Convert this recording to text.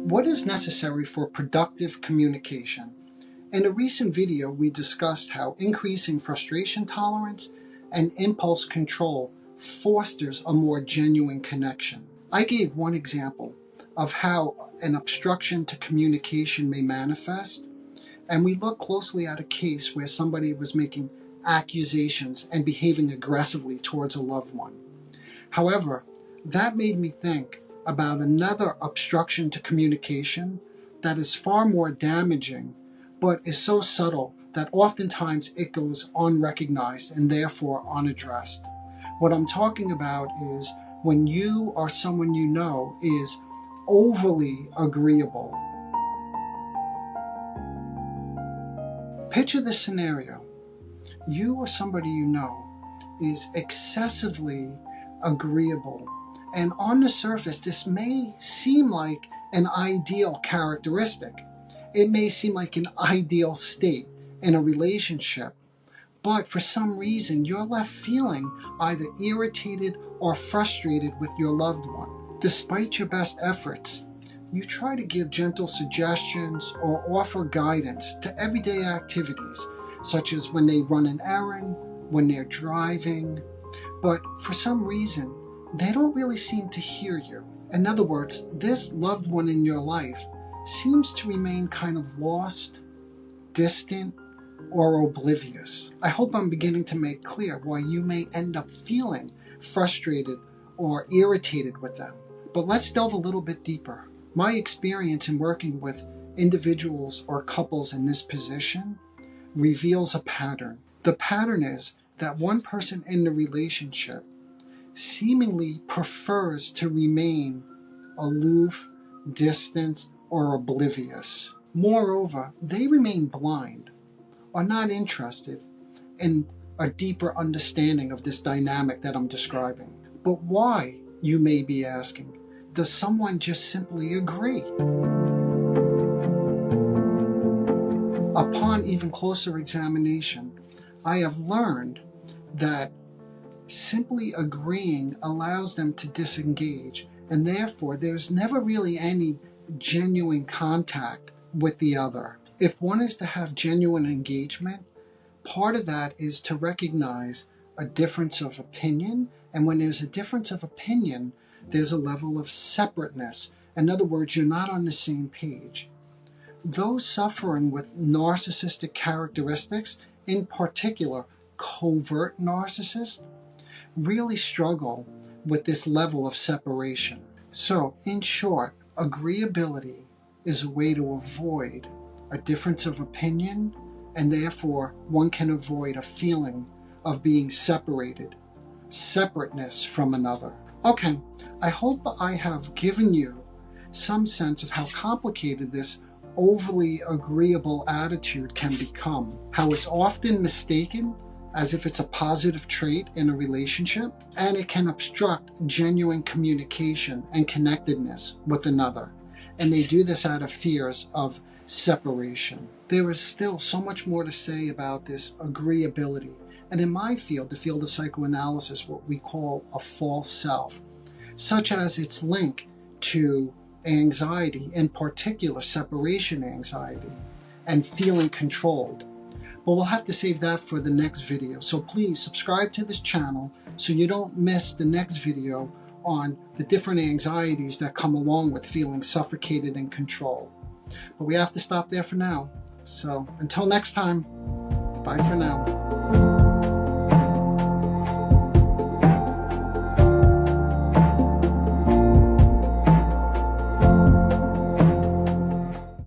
What is necessary for productive communication? In a recent video, we discussed how increasing frustration tolerance and impulse control fosters a more genuine connection. I gave one example of how an obstruction to communication may manifest, and we looked closely at a case where somebody was making accusations and behaving aggressively towards a loved one. However, that made me think about another obstruction to communication that is far more damaging, but is so subtle that oftentimes it goes unrecognized and therefore unaddressed. What I'm talking about is when you or someone you know is overly agreeable. Picture this scenario. You or somebody you know is excessively agreeable. And on the surface, this may seem like an ideal characteristic. It may seem like an ideal state in a relationship. But for some reason, you're left feeling either irritated or frustrated with your loved one. Despite your best efforts, you try to give gentle suggestions or offer guidance to everyday activities, such as when they run an errand, when they're driving. But for some reason, they don't really seem to hear you. In other words, this loved one in your life seems to remain kind of lost, distant, or oblivious. I hope I'm beginning to make clear why you may end up feeling frustrated or irritated with them. But let's delve a little bit deeper. My experience in working with individuals or couples in this position reveals a pattern. The pattern is that one person in the relationship seemingly prefers to remain aloof, distant, or oblivious. Moreover, they remain blind or not interested in a deeper understanding of this dynamic that I'm describing. But why, you may be asking, does someone just simply agree? Upon even closer examination, I have learned that simply agreeing allows them to disengage, and therefore there's never really any genuine contact with the other. If one is to have genuine engagement, part of that is to recognize a difference of opinion, and when there's a difference of opinion, there's a level of separateness. In other words, you're not on the same page. Those suffering with narcissistic characteristics, in particular covert narcissists, really struggle with this level of separation. So, in short, agreeability is a way to avoid a difference of opinion, and therefore one can avoid a feeling of being separateness from another. Okay, I hope I have given you some sense of how complicated this overly agreeable attitude can become, how it's often mistaken as if it's a positive trait in a relationship, and it can obstruct genuine communication and connectedness with another. And they do this out of fears of separation. There is still so much more to say about this agreeability. And in my field, the field of psychoanalysis, what we call a false self, such as its link to anxiety, in particular separation anxiety, and feeling controlled. But we'll have to save that for the next video. So please subscribe to this channel so you don't miss the next video on the different anxieties that come along with feeling suffocated and controlled. But we have to stop there for now. So until next time, bye for now.